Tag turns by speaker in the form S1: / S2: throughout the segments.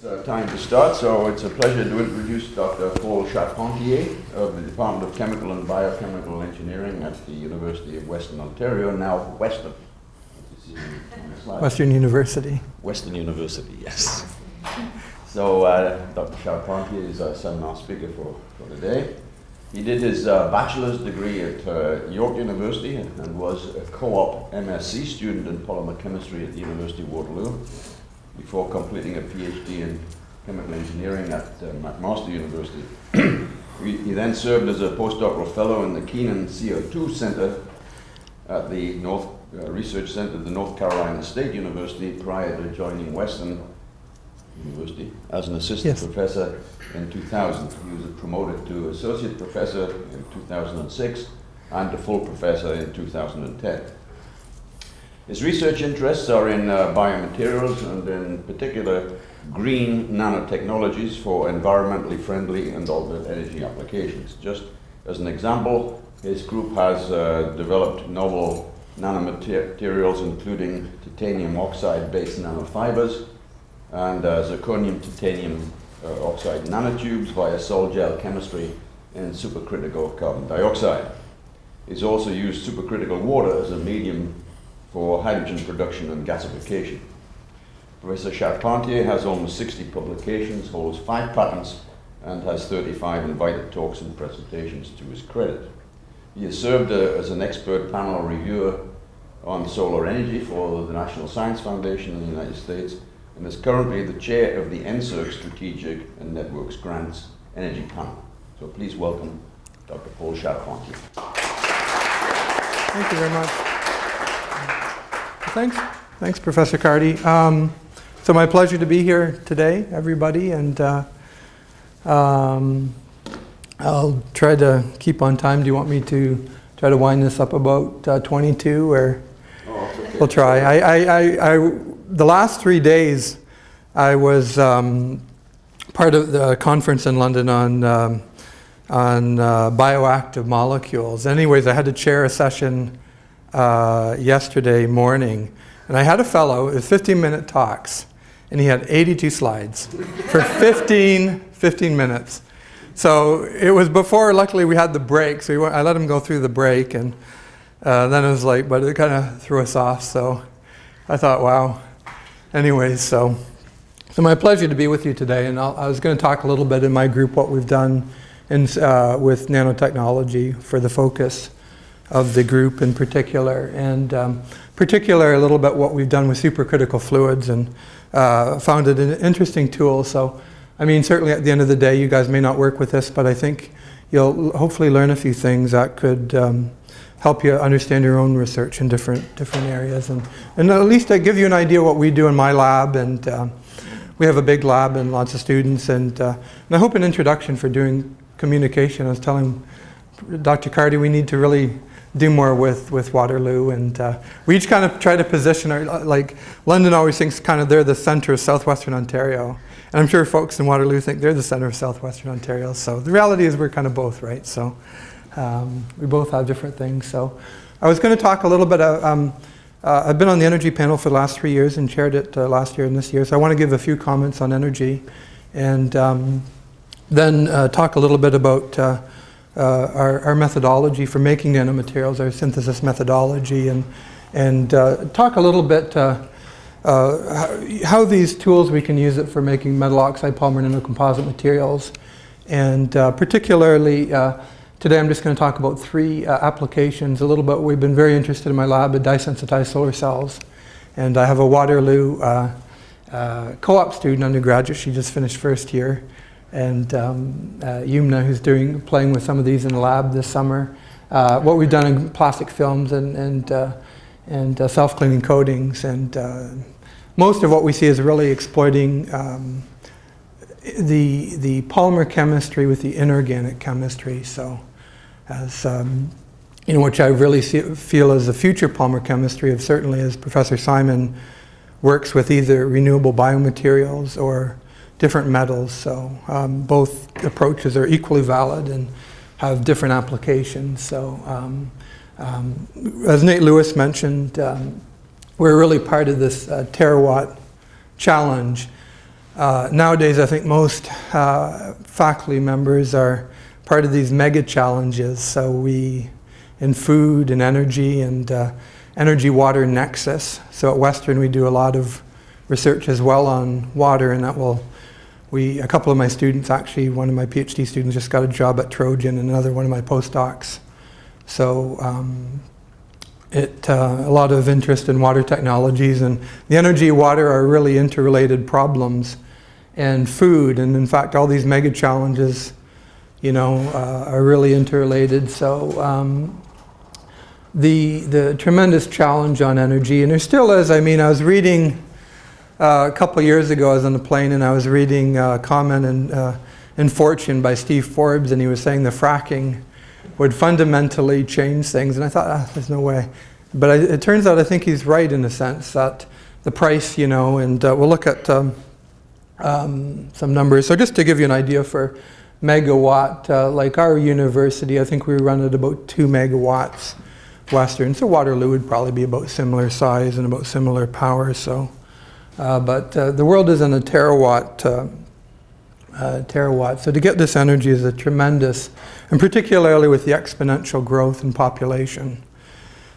S1: It's time to start, so it's a pleasure to introduce Dr. Paul Charpentier of the Department of Chemical and Biochemical Engineering at the University of Western Ontario, now Western.
S2: Western University.
S1: Western University, yes. So Dr. Charpentier is our seminar speaker for today. He did his bachelor's degree at York University and was a co-op MSc student in polymer chemistry at the University of Waterloo before completing a PhD in chemical engineering at McMaster University. He then served as a postdoctoral fellow in the Keenan CO2 Center at the Research Center at the North Carolina State University prior to joining Western University as an assistant professor in 2000. He was promoted to associate professor in 2006 and to full professor in 2010. His research interests are in biomaterials and in particular green nanotechnologies for environmentally friendly and alternate energy applications. Just as an example, his group has developed novel nanomaterials including titanium oxide-based nanofibers and zirconium titanium oxide nanotubes via sol gel chemistry in supercritical carbon dioxide. He's also used supercritical water as a medium for hydrogen production and gasification. Professor Charpentier has almost 60 publications, holds 5 patents, and has 35 invited talks and presentations to his credit. He has served as an expert panel reviewer on solar energy for the National Science Foundation in the United States and is currently the chair of the NSERC Strategic and Networks Grants Energy Panel. So please welcome Dr. Paul Charpentier.
S2: Thank you very much. Thanks, Professor Cardy. So my pleasure to be here today, everybody, and I'll try to keep on time. Do you want me to try to wind this up about 22, or?
S1: Oh, okay.
S2: We'll try. The last 3 days, I was part of the conference in London on bioactive molecules. Anyways, I had to chair a session yesterday morning, and I had a fellow, it was 15-minute talks, and he had 82 slides for 15 minutes. So it was before, luckily, we had the break, so I let him go through the break, and then it was like, but it kind of threw us off, so I thought, wow. Anyways, so my pleasure to be with you today, and I was going to talk a little bit in my group what we've done with nanotechnology for the focus of the group in particular, and particular a little bit what we've done with supercritical fluids, and found it an interesting tool. So, I mean, certainly at the end of the day, you guys may not work with this, but I think you'll hopefully learn a few things that could help you understand your own research in different areas, and at least I give you an idea what we do in my lab, and we have a big lab and lots of students, and I hope an introduction for doing communication. I was telling Dr. Cardy we need to really do more with Waterloo, and we each kind of try to position our, like London always thinks kind of they're the center of southwestern Ontario, and I'm sure folks in Waterloo think they're the center of southwestern Ontario, so the reality is we're kind of both, right? So we both have different things. So I was going to talk a little bit, I've been on the energy panel for the last 3 years and chaired it last year and this year, so I want to give a few comments on energy, and then talk a little bit about our methodology for making nanomaterials, our synthesis methodology, and talk a little bit how these tools we can use it for making metal oxide polymer nanocomposite materials, and particularly today I'm just going to talk about 3 applications, a little bit. We've been very interested in my lab at dye-sensitized solar cells, and I have a Waterloo co-op student, undergraduate, she just finished first year, and Yumna, who's playing with some of these in the lab this summer. What we've done in plastic films and self-cleaning coatings, and most of what we see is really exploiting the polymer chemistry with the inorganic chemistry. So, as you know, which I really feel is the future polymer chemistry, of certainly as Professor Simon works with either renewable biomaterials or different metals. So both approaches are equally valid and have different applications. So as Nate Lewis mentioned, we're really part of this terawatt challenge. Nowadays, I think most faculty members are part of these mega challenges. So we, in food and energy energy-water nexus. So at Western, we do a lot of research as well on water, and that will, a couple of my students, actually, one of my PhD students just got a job at Trojan, and another one of my postdocs. So a lot of interest in water technologies, and the energy and water are really interrelated problems, and food, and in fact, all these mega challenges, are really interrelated. So the tremendous challenge on energy, and there still is. I mean, I was reading a couple years ago, I was on the plane and I was reading a comment in Fortune by Steve Forbes, and he was saying the fracking would fundamentally change things, and I thought, there's no way. But it turns out I think he's right in the sense that the price, and we'll look at some numbers. So just to give you an idea for megawatt, like our university, I think we run at about 2 megawatts Western. So Waterloo would probably be about similar size and about similar power. So, but the world is in a terawatt. So to get this energy is a tremendous, and particularly with the exponential growth in population.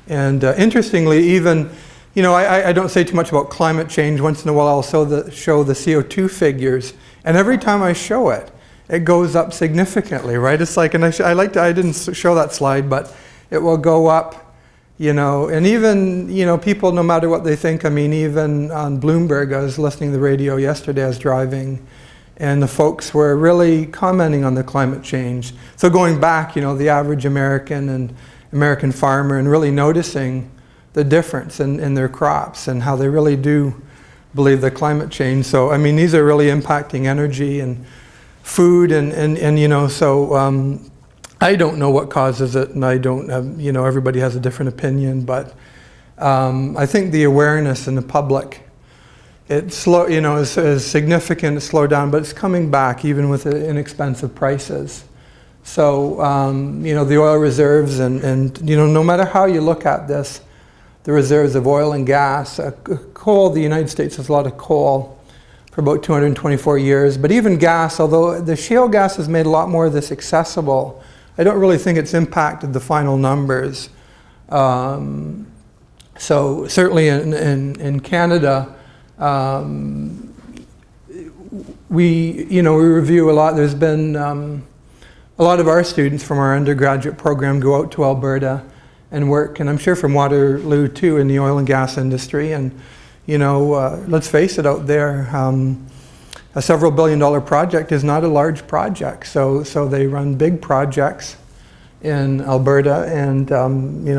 S2: And interestingly, even, I don't say too much about climate change. Once in a while I'll show the CO2 figures, and every time I show it, it goes up significantly, right? It's like, and I didn't show that slide, but it will go up, and even, people, no matter what they think, I mean, even on Bloomberg, I was listening to the radio yesterday, I was driving, and the folks were really commenting on the climate change. So going back, the average American and American farmer, and really noticing the difference in their crops and how they really do believe the climate change. So, I mean, these are really impacting energy and food and so I don't know what causes it, and I don't have, everybody has a different opinion, but I think the awareness in the public, it's slow, is significant, it's slowed down, but it's coming back even with inexpensive prices. So, the oil reserves and no matter how you look at this, the reserves of oil and gas, coal, the United States has a lot of coal for about 224 years, but even gas, although the shale gas has made a lot more of this accessible, I don't really think it's impacted the final numbers. So certainly in Canada, we review a lot. There's been a lot of our students from our undergraduate program go out to Alberta and work, and I'm sure from Waterloo too, in the oil and gas industry. And let's face it, out there, a several billion-dollar project is not a large project. So they run big projects in Alberta, and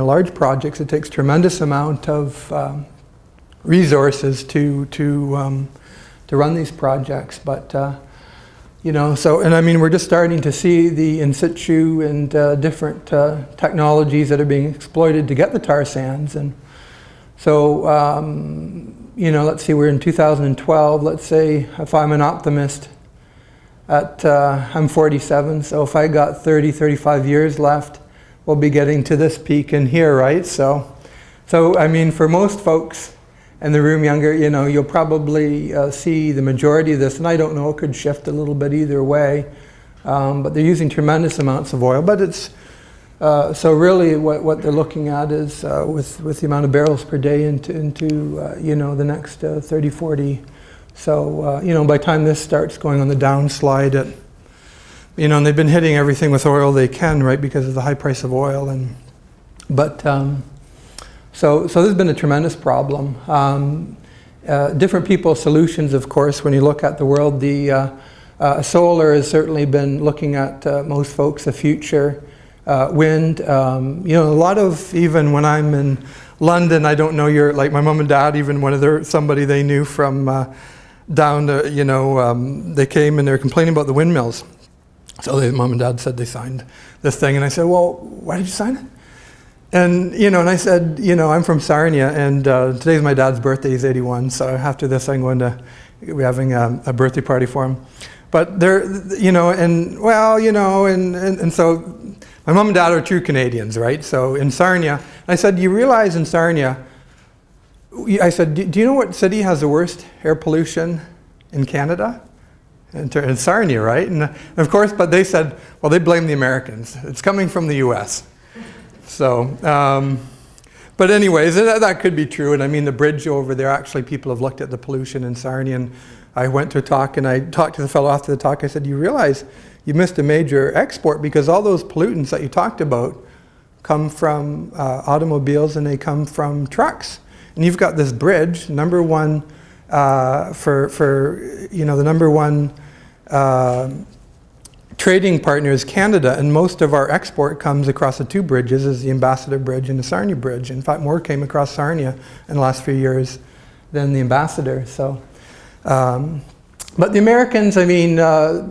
S2: large projects. It takes tremendous amount of resources to run these projects. But and I mean, we're just starting to see the in situ and different technologies that are being exploited to get the tar sands. And so, let's see, we're in 2012. Let's say if I'm an optimist, I'm 47, so if I got 30, 35 years left, we'll be getting to this peak in here, right? So I mean, for most folks in the room younger, you'll probably see the majority of this, and I don't know, it could shift a little bit either way, but they're using tremendous amounts of oil. But it's, so really what they're looking at is with the amount of barrels per day into the next 30, 40. So, by the time this starts going on the downslide, and they've been hitting everything with oil they can, right, because of the high price of oil. So there's been a tremendous problem. Different people's solutions, of course, when you look at the world, the solar has certainly been looking at most folks, the future. Wind, a lot of, even when I'm in London, I don't know like my mom and dad, even somebody they knew from down, they came and they were complaining about the windmills. So mom and dad said they signed this thing, and I said, well, why did you sign it? And, and I said, I'm from Sarnia, and today's my dad's birthday, he's 81, so after this we're having a birthday party for him. But they're, and so my mom and dad are true Canadians, right? So in Sarnia, I said, you realize in Sarnia, I said, do you know what city has the worst air pollution in Canada, in Sarnia, right? And of course, but they said, well, they blame the Americans. It's coming from the US. So, but anyways, that could be true. And I mean, the bridge over there, actually, people have looked at the pollution in Sarnia. And I went to a talk, and I talked to the fellow after the talk. I said, you realize you missed a major export, because all those pollutants that you talked about come from automobiles, and they come from trucks. And you've got this bridge, number one, the number one trading partner is Canada, and most of our export comes across the two bridges, is the Ambassador Bridge and the Sarnia Bridge. In fact, more came across Sarnia in the last few years than the Ambassador. So, but the Americans, I mean,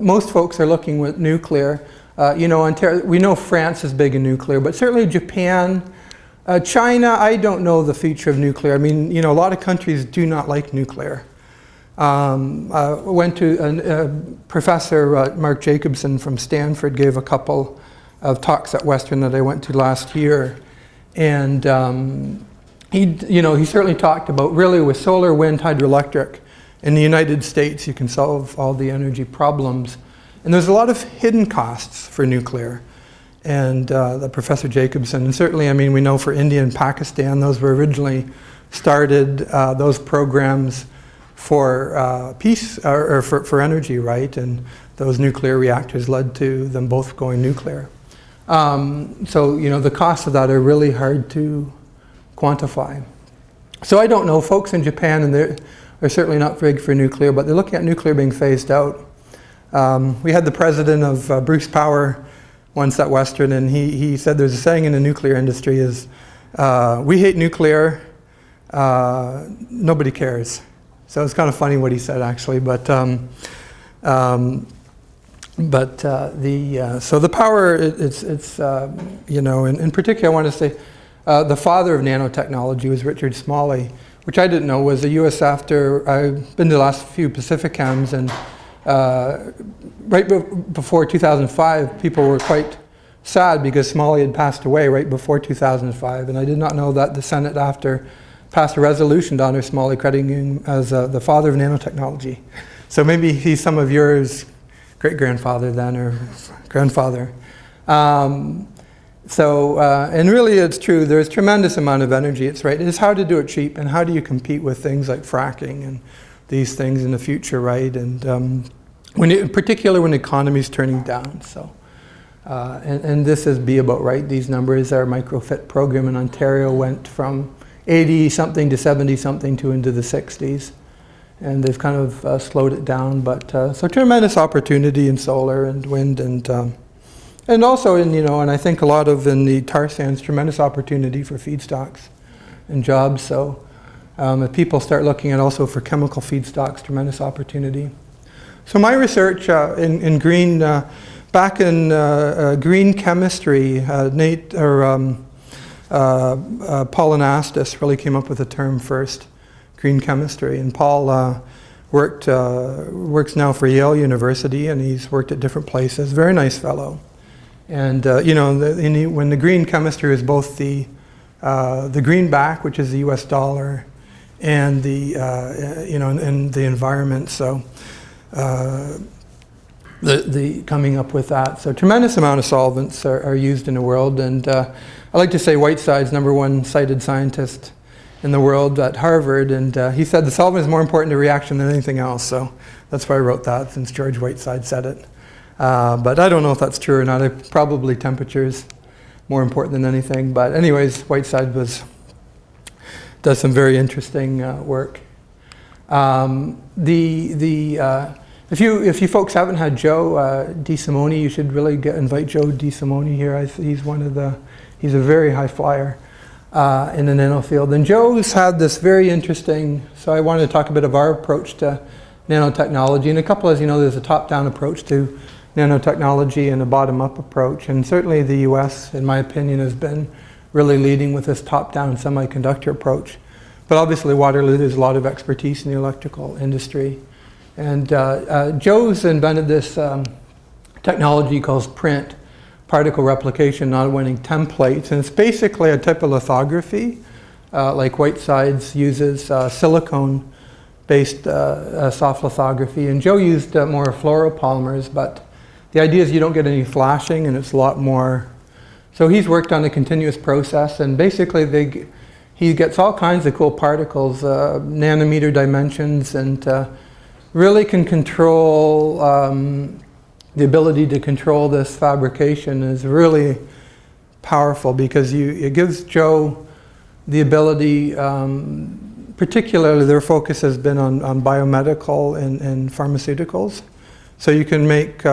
S2: most folks are looking with nuclear. We know France is big in nuclear, but certainly Japan, China, I don't know the future of nuclear. I mean, a lot of countries do not like nuclear. I went to Professor Mark Jacobson from Stanford gave a couple of talks at Western that I went to last year, and he certainly talked about really with solar, wind, hydroelectric in the United States you can solve all the energy problems, and there's a lot of hidden costs for nuclear. And the Professor Jacobson, and certainly, I mean, we know for India and Pakistan, those were originally started, those programs for peace, or for energy, right? And those nuclear reactors led to them both going nuclear. So, the costs of that are really hard to quantify. So I don't know, folks in Japan, and they're certainly not big for nuclear, but they're looking at nuclear being phased out. We had the president of Bruce Power once at Western, and he said there's a saying in the nuclear industry is, we hate nuclear, nobody cares. So it's kind of funny what he said, actually, but so the power, in particular, I want to say the father of nanotechnology was Richard Smalley, which I didn't know was a US after. I've been to the last few Pacificams, and right before 2005, people were quite sad because Smalley had passed away right before 2005, and I did not know that the Senate after passed a resolution to honor Smalley, crediting him as the father of nanotechnology. So maybe he's some of yours great-grandfather then, or grandfather. And really it's true, there's tremendous amount of energy, it's right. It's how to do it cheap, and how do you compete with things like fracking and these things in the future, right? And in particular when the economy's turning down. So, and this is be about right. These numbers, our microfit program in Ontario went from 80-something to 70-something to into the 60s. And they've kind of slowed it down, but so tremendous opportunity in solar and wind, and also in, and I think a lot of in the tar sands, tremendous opportunity for feedstocks and jobs. So if people start looking at also for chemical feedstocks, tremendous opportunity. So my research in green, back in green chemistry, Paul Anastas really came up with the term first, green chemistry. And Paul works now for Yale University, and he's worked at different places. Very nice fellow. And when the green chemistry is both the greenback, which is the U.S. dollar, and the and the environment. So the coming up with that. So tremendous amount of solvents are used in the world, and I like to say Whiteside's #1 cited scientist in the world at Harvard, and he said the solvent is more important to reaction than anything else. So that's why I wrote that, since George Whiteside said it. But I don't know if that's true or not. Probably temperature's more important than anything. But anyways, Whiteside does some very interesting work. If you folks haven't had Joe DeSimone, you should really invite Joe DeSimone here. He's a very high flyer in the nano field. And Joe's had this very interesting, so I wanted to talk a bit of our approach to nanotechnology. And a couple, as you know, there's a top-down approach to nanotechnology and a bottom-up approach. And certainly the US, in my opinion, has been really leading with this top-down semiconductor approach. But obviously Waterloo, there's a lot of expertise in the electrical industry. And Joe's invented this technology called PRINT, particle replication non-winning templates. And it's basically a type of lithography, like Whiteside's uses silicone soft lithography. And Joe used more fluoropolymers, but the idea is you don't get any flashing, and it's a lot more. So he's worked on a continuous process, and basically he gets all kinds of cool particles, nanometer dimensions, and really can control, the ability to control this fabrication is really powerful, because it gives Joe the ability, particularly their focus has been on biomedical and pharmaceuticals. So you can make,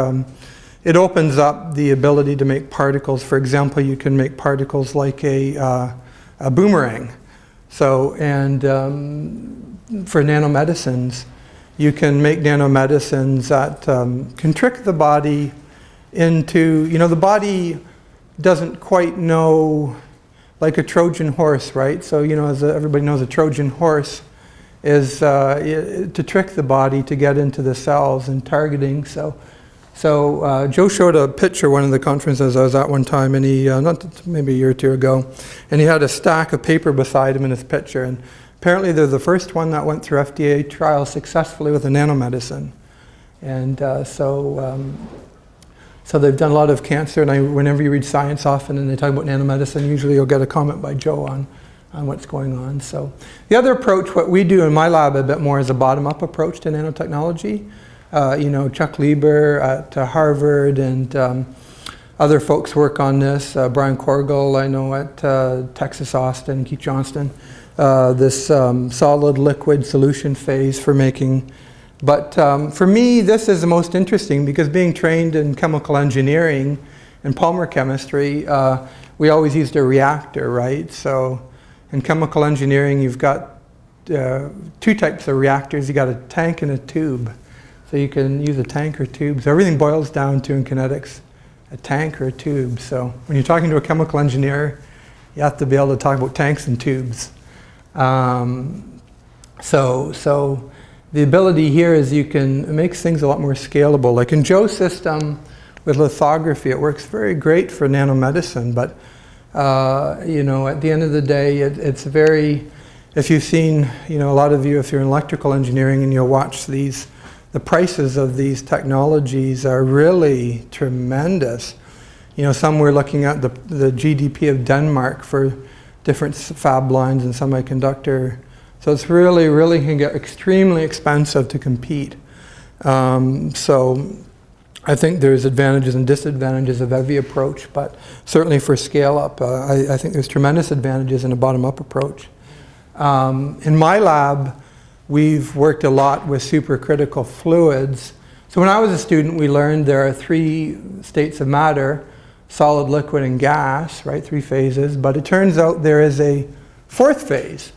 S2: it opens up the ability to make particles. For example, you can make particles like a boomerang. So, and for nanomedicines, you can make nanomedicines that can trick the body into, the body doesn't quite know, like a Trojan horse, right? So, as everybody knows, a Trojan horse is to trick the body to get into the cells and targeting. So Joe showed a picture one of the conferences I was at one time, and he, maybe a year or two ago, and he had a stack of paper beside him in his picture, and apparently they're the first one that went through FDA trials successfully with a nanomedicine. And so they've done a lot of cancer, and whenever you read Science often and they talk about nanomedicine, usually you'll get a comment by Joe on what's going on. So the other approach, what we do in my lab a bit more, is a bottom-up approach to nanotechnology. Chuck Lieber at Harvard and other folks work on this. Brian Korgel, I know, at Texas Austin, Keith Johnston. This solid liquid solution phase for making. But for me, this is the most interesting, because being trained in chemical engineering and polymer chemistry, we always used a reactor, right? So in chemical engineering, you've got two types of reactors. You got a tank and a tube. So you can use a tank or tube. So everything boils down to, in kinetics, a tank or a tube. So when you're talking to a chemical engineer, you have to be able to talk about tanks and tubes. So the ability here is you can, it makes things a lot more scalable. Like in Joe's system with lithography, it works very great for nanomedicine, but at the end of the day, it's very, if you've seen, a lot of you, if you're in electrical engineering and you'll watch these, the prices of these technologies are really tremendous. Some we're looking at the GDP of Denmark for different fab lines and semiconductor. So it's really can get extremely expensive to compete. So I think there's advantages and disadvantages of every approach, but certainly for scale up, I think there's tremendous advantages in a bottom-up approach. In my lab, we've worked a lot with supercritical fluids. So when I was a student, we learned there are 3 states of matter: solid, liquid, and gas, right? 3 phases. But it turns out there is a 4th phase,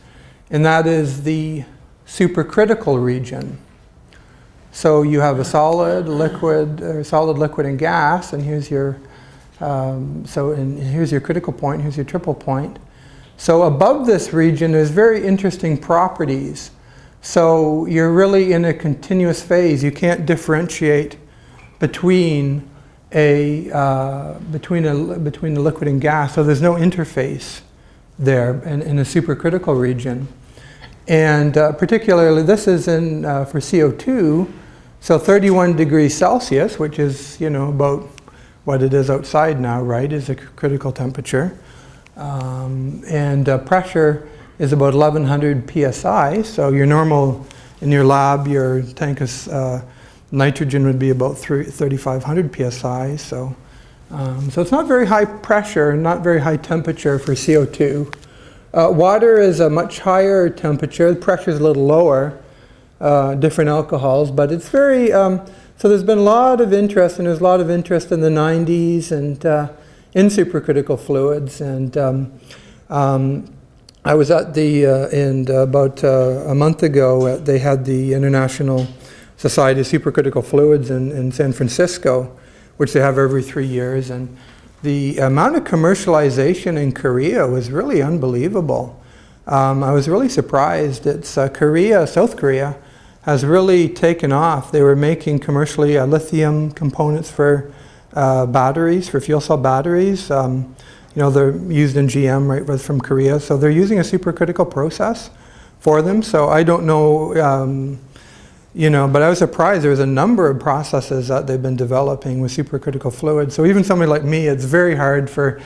S2: and that is the supercritical region. So you have a solid, liquid, and gas, and here's your here's your critical point, here's your triple point. So above this region, there's very interesting properties. So you're really in a continuous phase. You can't differentiate between the liquid and gas. So there's no interface there in a supercritical region. And particularly, this is for CO2. So 31 degrees Celsius, which is about what it is outside now, right, is a critical temperature. And pressure is about 1100 psi. So your normal, in your lab, your tank is nitrogen would be about 3500 psi. So it's not very high pressure and not very high temperature for CO2. Water is a much higher temperature. The pressure is a little lower, different alcohols, but it's very, so there's been a lot of interest, and there's a lot of interest in the 90s and in supercritical fluids. And I was at about a month ago, they had the International Society of Supercritical Fluids in San Francisco, which they have every 3 years. And the amount of commercialization in Korea was really unbelievable. I was really surprised. It's South Korea has really taken off. They were making commercially lithium components for batteries, for fuel cell batteries. They're used in GM, right, from Korea. So they're using a supercritical process for them. So I don't know, you know, but I was surprised. There's a number of processes that they've been developing with supercritical fluids. So even somebody like me, it's very hard for,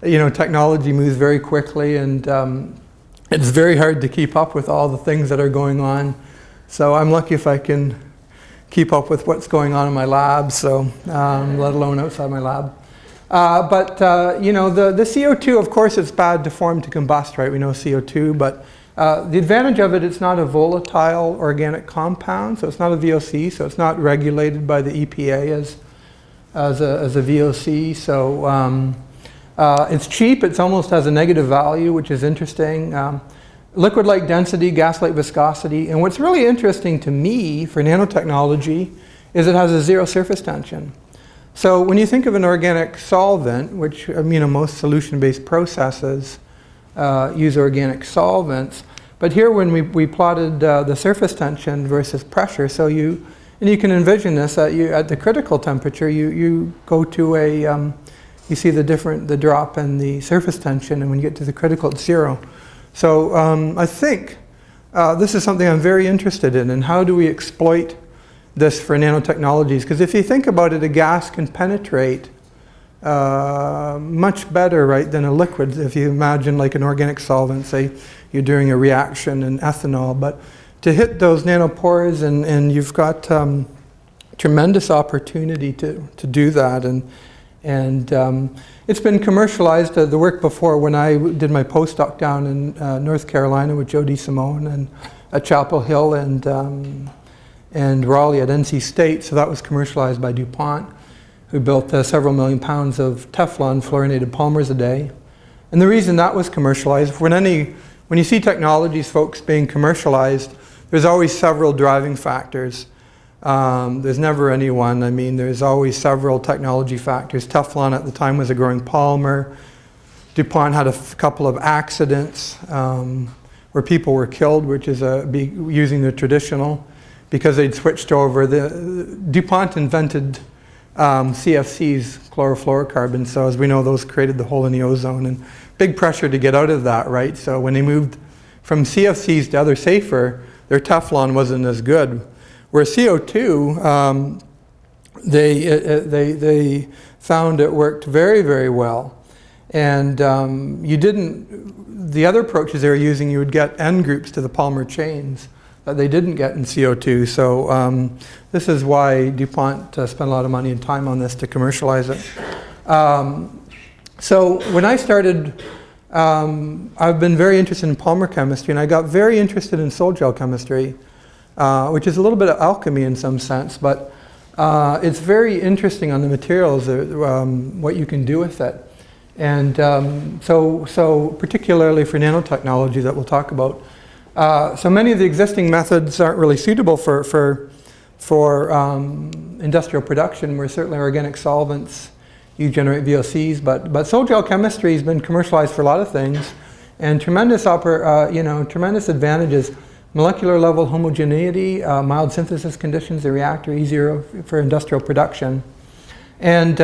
S2: you know, technology moves very quickly, and it's very hard to keep up with all the things that are going on. So I'm lucky if I can keep up with what's going on in my lab, so let alone outside my lab. You know, the CO2, of course, it's bad to form to combust, right? We know CO2, but the advantage of it, it's not a volatile organic compound, so it's not a VOC, so it's not regulated by the EPA as a VOC. So it's cheap. It almost has a negative value, which is interesting. Liquid-like density, gas-like viscosity, and what's really interesting to me for nanotechnology is it has a zero surface tension. So when you think of an organic solvent, which, you know, most solution-based processes use organic solvents, but here when we plotted the surface tension versus pressure, so you can envision this, that at the critical temperature, you go to a, you see the drop in the surface tension, and when you get to the critical, it's zero. So I think this is something I'm very interested in, and how do we exploit this for nanotechnologies? Because if you think about it, a gas can penetrate much better, right, than a liquid. If you imagine like an organic solvent, say you're doing a reaction in ethanol, but to hit those nanopores, and you've got tremendous opportunity to do that, and it's been commercialized. The work before, when I did my postdoc down in North Carolina with Joe DeSimone and at Chapel Hill and Raleigh at NC State, so that was commercialized by DuPont, who built several million pounds of Teflon fluorinated polymers a day. And the reason that was commercialized, when you see technologies, folks, being commercialized, there's always several driving factors. There's never any one. I mean, there's always several technology factors. Teflon at the time was a growing polymer. DuPont had a couple of accidents where people were killed, which is using the traditional, because they'd switched over. DuPont invented CFCs, chlorofluorocarbons, so as we know, those created the hole in the ozone, and big pressure to get out of that, right? So when they moved from CFCs to other safer, their Teflon wasn't as good. Where CO2, they found it worked very, very well. And the other approaches they were using, you would get N groups to the polymer chains that they didn't get in CO2. So this is why DuPont spent a lot of money and time on this to commercialize it. So when I started, I've been very interested in polymer chemistry, and I got very interested in sol gel chemistry, which is a little bit of alchemy in some sense, but it's very interesting on the materials, what you can do with it. And so particularly for nanotechnology that we'll talk about, so many of the existing methods aren't really suitable for industrial production, where certainly organic solvents, you generate VOCs, but sol gel chemistry has been commercialized for a lot of things, and tremendous advantages. Molecular level homogeneity, mild synthesis conditions, the reactor easier for industrial production. And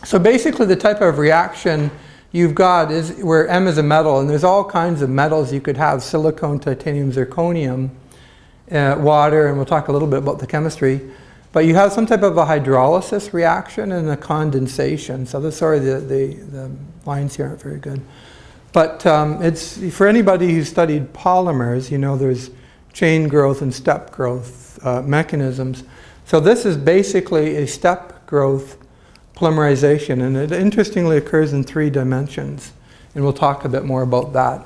S2: so basically the type of reaction you've got is where M is a metal, and there's all kinds of metals you could have: silicon, titanium, zirconium, water, and we'll talk a little bit about the chemistry. But you have some type of a hydrolysis reaction and a condensation. So the lines here aren't very good. But it's, for anybody who's studied polymers, you know there's chain growth and step growth mechanisms. So this is basically a step growth polymerization, and it interestingly occurs in 3 dimensions, and we'll talk a bit more about that.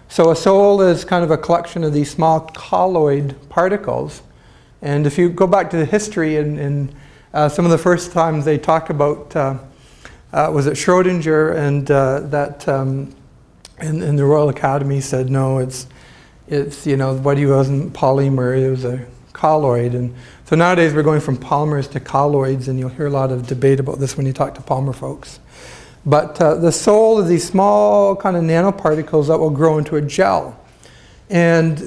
S2: So a sol is kind of a collection of these small colloid particles, and if you go back to the history, and some of the first times they talk about, was it Schrodinger, and and the Royal Academy said, no, it's you know, what he wasn't polymer, it was a colloid. And so nowadays we're going from polymers to colloids, and you'll hear a lot of debate about this when you talk to polymer folks. But the sol is these small kind of nanoparticles that will grow into a gel. And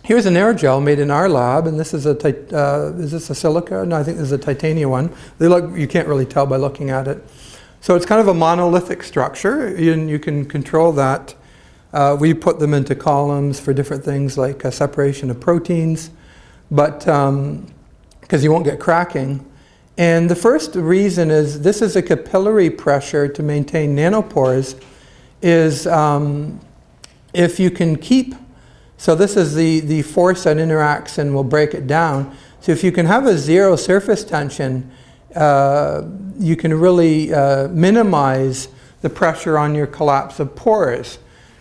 S2: here's an aerogel made in our lab, and this is is this a silica? No, I think this is a titanium one. They look, you can't really tell by looking at it. So it's kind of a monolithic structure, and you can control that We put them into columns for different things like separation of proteins, but because you won't get cracking. And the first reason is this is a capillary pressure to maintain nanopores is if you can keep, so this is the force that interacts and will break it down. So if you can have a zero surface tension, you can really minimize the pressure on your collapse of pores.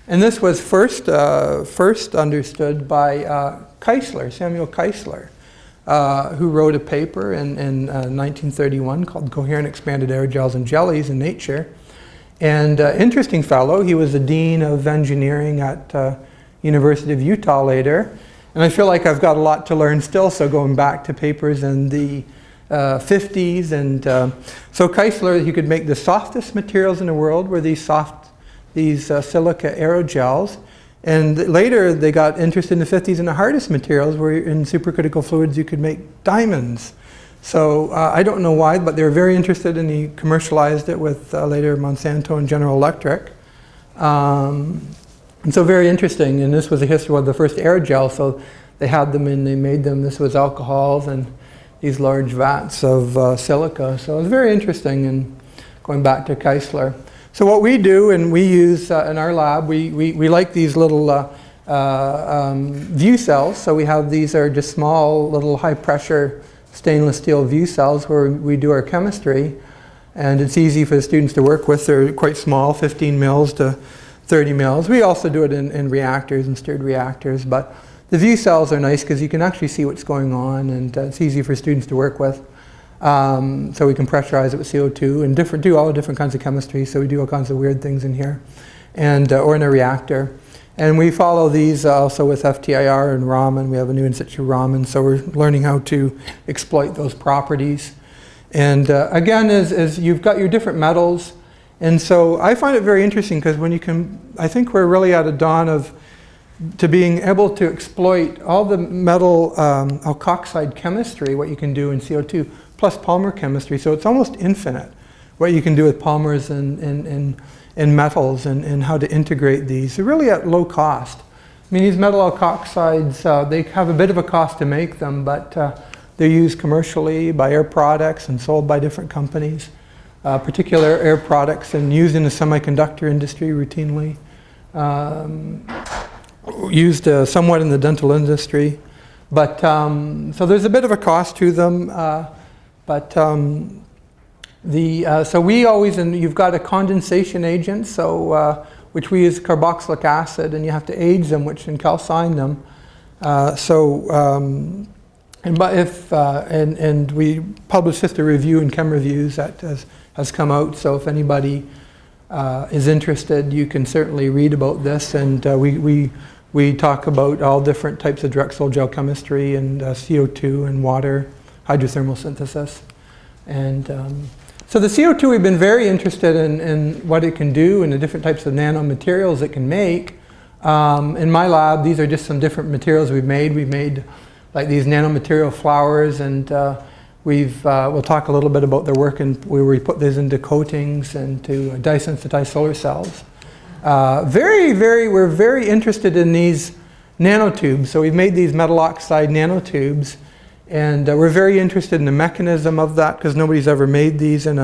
S2: And this was first understood by Samuel Keisler, who wrote a paper in 1931 called Coherent Expanded Aerogels and Jellies in Nature. And interesting fellow, he was the Dean of Engineering at University of Utah later. And I feel like I've got a lot to learn still, so going back to papers in the 50s. And so Keisler, he could make the softest materials in the world were these silica aerogels. And later they got interested in the 50s in the hardest materials, where in supercritical fluids you could make diamonds. So I don't know why, but they were very interested, and he commercialized it with later Monsanto and General Electric. And so very interesting, and this was a history of the first aerogel, so they had them and they made them. This was alcohols and these large vats of silica. So it was very interesting, and going back to Keisler. So what we do, and we use in our lab, we like these little view cells. So we have these are just small little high pressure stainless steel view cells where we do our chemistry. And it's easy for the students to work with. They're quite small, 15 mils to 30 mils. We also do it in reactors and stirred reactors, but the view cells are nice because you can actually see what's going on, and it's easy for students to work with. So we can pressurize it with CO2 and do all different kinds of chemistry. So we do all kinds of weird things in here, and or in a reactor. And we follow these also with FTIR and Raman. We have a new in situ Raman, so we're learning how to exploit those properties. And again, as you've got your different metals. And so I find it very interesting because when you can, I think we're really at a dawn to being able to exploit all the metal alkoxide chemistry, what you can do in CO2, plus polymer chemistry. So it's almost infinite what you can do with polymers and metals and how to integrate these. They're really at low cost. I mean, these metal alkoxides, they have a bit of a cost to make them, but they're used commercially by Air Products and sold by different companies. Particular Air Products and used in the semiconductor industry routinely. Used somewhat in the dental industry. But so there's a bit of a cost to them. So we always, and you've got a condensation agent, so which we use carboxylic acid, and you have to age them, which can calcine them. And we published just a review in Chem Reviews that has come out. So if anybody is interested, you can certainly read about this. And we talk about all different types of direct soil gel chemistry and CO2 and water, hydrothermal synthesis. And so the CO2, we've been very interested in what it can do and the different types of nanomaterials it can make. In my lab, these are just some different materials we've made. We've made like these nanomaterial flowers, and we'll talk a little bit about their work and where we put these into coatings and to dye-sensitized solar cells. We're very interested in these nanotubes. So we've made these metal oxide nanotubes, and we're very interested in the mechanism of that because nobody's ever made these and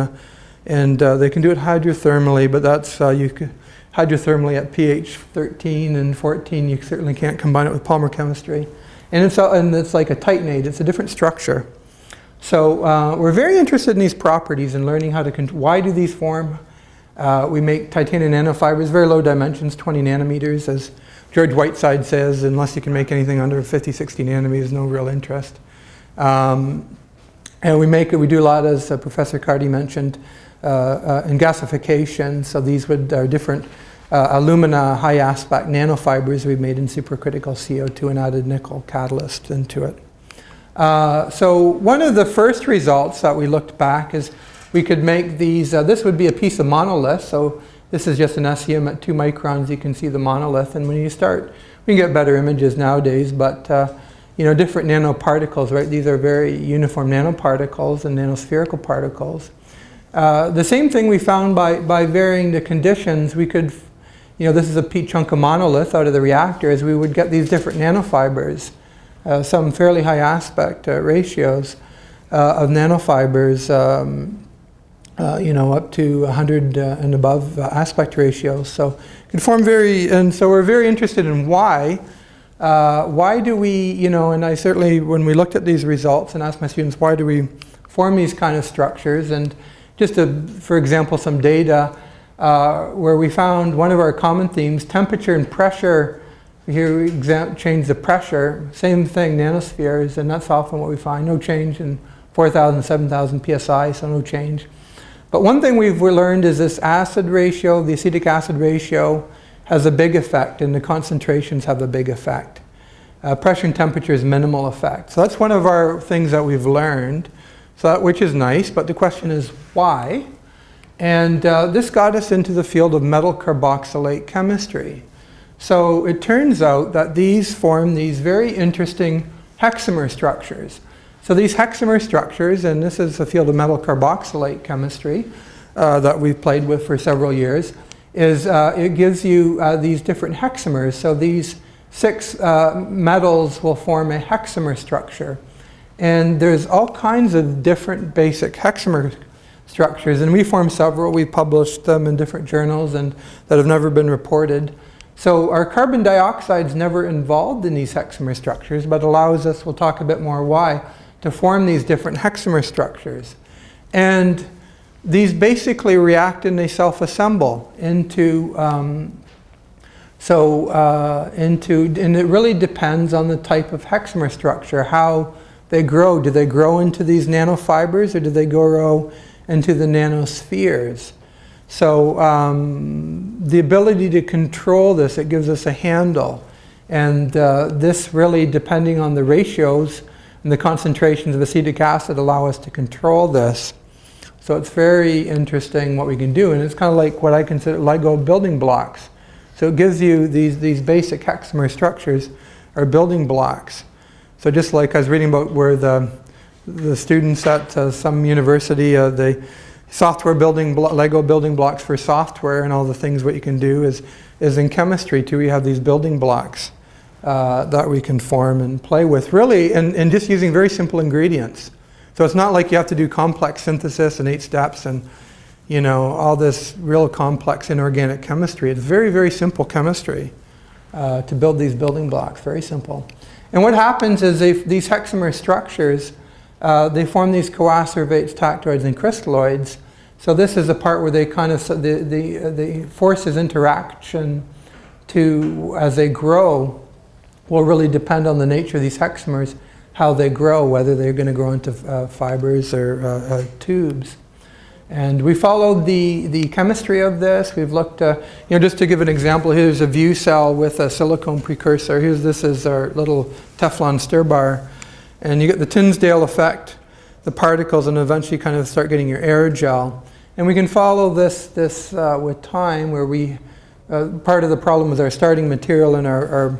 S2: they can do it hydrothermally, but that's hydrothermally at pH 13 and 14. You certainly can't combine it with polymer chemistry. And it's like a titanate. It's a different structure. So we're very interested in these properties and learning how to, why do these form? We make titanium nanofibers, very low dimensions, 20 nanometers, as George Whiteside says, unless you can make anything under 50, 60 nanometers, no real interest. And we do a lot, as Professor Cardy mentioned, in gasification. So these are different alumina high aspect nanofibers we made in supercritical CO2 and added nickel catalyst into it. So one of the first results that we looked back is we could make these, this would be a piece of monolith. So this is just an SEM at 2 microns. You can see the monolith. And when you start, we can get better images nowadays, but different nanoparticles, right? These are very uniform nanoparticles and nanospherical particles. The same thing we found by varying the conditions, we could this is a chunk of monolith out of the reactor, is we would get these different nanofibers, some fairly high aspect ratios of nanofibers, up to 100 and above aspect ratios. So it can form and so we're very interested in why. Why do we, and I certainly, when we looked at these results and asked my students, why do we form these kind of structures? And just for example, some data where we found one of our common themes, temperature and pressure. Here we change the pressure, same thing, nanospheres, and that's often what we find. No change in 4,000, 7,000 psi, so no change. But one thing we've learned is this acid ratio, the acetic acid ratio, has a big effect, and the concentrations have a big effect. Pressure and temperature is minimal effect. So that's one of our things that we've learned, which is nice, but the question is why? And this got us into the field of metal carboxylate chemistry. So it turns out that these form these very interesting hexamer structures. So these hexamer structures, and this is the field of metal carboxylate chemistry that we've played with for several years, is it gives you these different hexamers. So these 6 metals will form a hexamer structure. And there's all kinds of different basic hexamer structures, and we formed several. We published them in different journals and that have never been reported. So our carbon dioxide's never involved in these hexamer structures, but allows us, we'll talk a bit more why, to form these different hexamer structures. And these basically react and they self-assemble into, and it really depends on the type of hexamer structure, how they grow. Do they grow into these nanofibers, or do they grow into the nanospheres? So the ability to control this, it gives us a handle. And this really, depending on the ratios and the concentrations of acetic acid, allow us to control this. So it's very interesting what we can do, and it's kind of like what I consider Lego building blocks. So it gives you these basic hexamer structures are building blocks. So just like I was reading about where the students at some university, the software building, Lego building blocks for software and all the things what you can do is in chemistry too. We have these building blocks that we can form and play with, really, and just using very simple ingredients. So it's not like you have to do complex synthesis and 8 steps and all this real complex inorganic chemistry. It's very, very simple chemistry to build these building blocks, very simple. And what happens is these hexamer structures, they form these coacervates, tactoids, and crystalloids. So this is the part where they kind of, the forces interaction as they grow will really depend on the nature of these hexamers, how they grow, whether they're going to grow into fibers or tubes. And we followed the chemistry of this. We've looked, just to give an example, here's a view cell with a silicone precursor. This is our little Teflon stir bar. And you get the Tinsdale effect, the particles, and eventually kind of start getting your aerogel. And we can follow this with time, where part of the problem was our starting material and our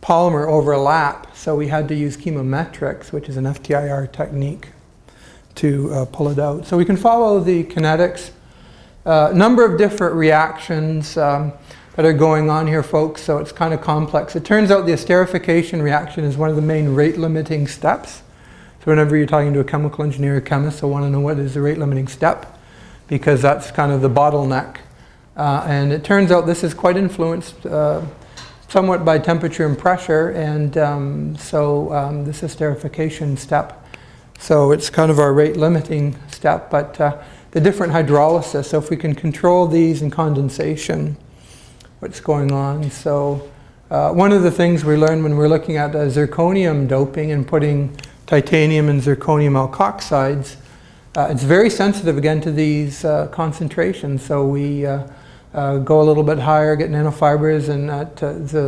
S2: polymer overlap. So we had to use chemometrics, which is an FTIR technique, to pull it out. So we can follow the kinetics, number of different reactions that are going on here, folks. So it's kind of complex. It turns out the esterification reaction is one of the main rate limiting steps. So whenever you're talking to a chemical engineer or chemist, they'll want to know what is the rate limiting step, because that's kind of the bottleneck. And it turns out this is quite influenced somewhat by temperature and pressure, and this esterification step. So it's kind of our rate limiting step, but the different hydrolysis. So if we can control these in condensation, what's going on. So one of the things we learned when we're looking at zirconium doping and putting titanium and zirconium alkoxides, it's very sensitive again to these concentrations. So we go a little bit higher, get nanofibers, and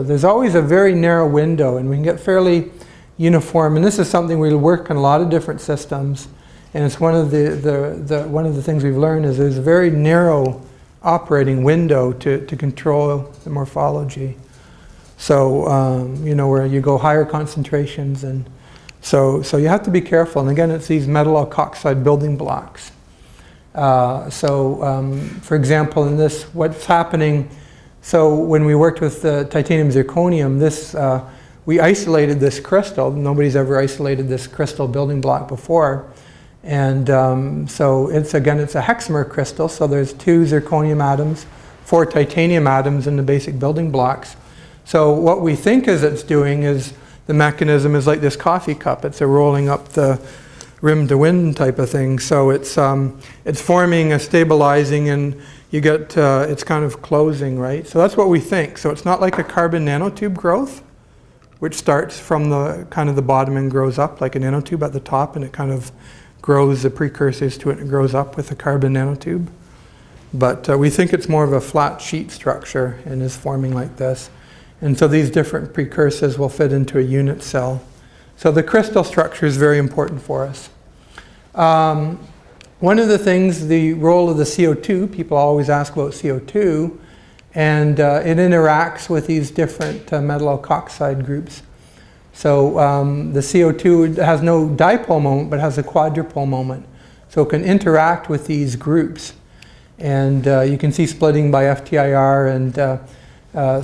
S2: there's always a very narrow window, and we can get fairly uniform. And this is something we work in a lot of different systems, and it's one of the things we've learned is there's a very narrow operating window to control the morphology. So where you go higher concentrations, and so you have to be careful. And again, it's these metal alkoxide building blocks. For example, in this, what's happening, So when we worked with the titanium zirconium, we isolated this crystal. Nobody's ever isolated this crystal building block before. And so it's a hexamer crystal, so there's 2 zirconium atoms, 4 titanium atoms in the basic building blocks. So what we think it's doing is the mechanism is like this coffee cup. It's a rolling up the rim to wind type of thing. So it's forming, stabilizing, and you get, it's kind of closing, right? So that's what we think. So it's not like a carbon nanotube growth, which starts from the kind of the bottom and grows up like a nanotube at the top, and it kind of grows the precursors to it and grows up with a carbon nanotube. But we think it's more of a flat sheet structure and is forming like this. And so these different precursors will fit into a unit cell. So the crystal structure is very important for us. One of the things, the role of the CO2, people always ask about CO2, and it interacts with these different metal alkoxide groups. So the CO2 has no dipole moment, but has a quadrupole moment. So it can interact with these groups. And you can see splitting by FTIR, and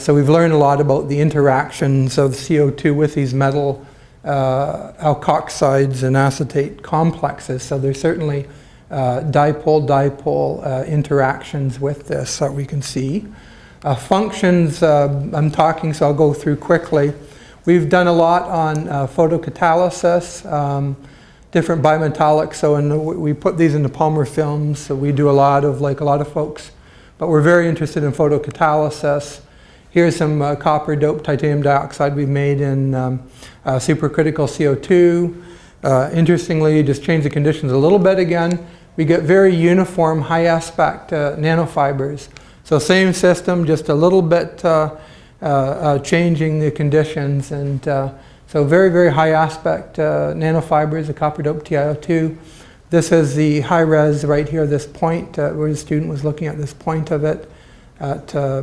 S2: so we've learned a lot about the interactions of CO2 with these metal alkoxides and acetate complexes. So there's certainly dipole-dipole interactions with this that we can see. Functions, I'm talking, so I'll go through quickly. We've done a lot on photocatalysis, different bimetallics, so we put these into polymer films, so we do a lot of, like a lot of folks, but we're very interested in photocatalysis. Here's some copper-doped titanium dioxide we've made in supercritical CO2. Interestingly, just change the conditions a little bit again, we get very uniform, high-aspect nanofibers. So same system, just a little bit changing the conditions, and so very, very high-aspect nanofibers, the copper-doped TiO2. This is the high-res right here, this point, where the student was looking at this point of it, at so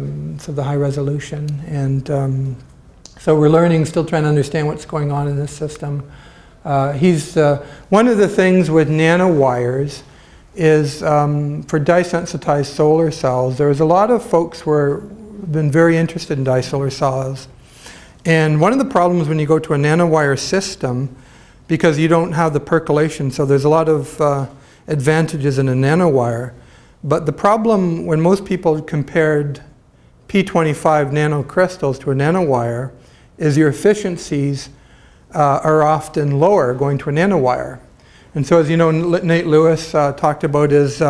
S2: the high resolution. And so we're learning, still trying to understand what's going on in this system. One of the things with nanowires is for dye-sensitized solar cells, there's a lot of folks who have been very interested in dye solar cells. And one of the problems when you go to a nanowire system, because you don't have the percolation, so there's a lot of advantages in a nanowire. But the problem when most people compared P25 nanocrystals to a nanowire is your efficiencies are often lower going to a nanowire. And so as you know, Nate Lewis talked about is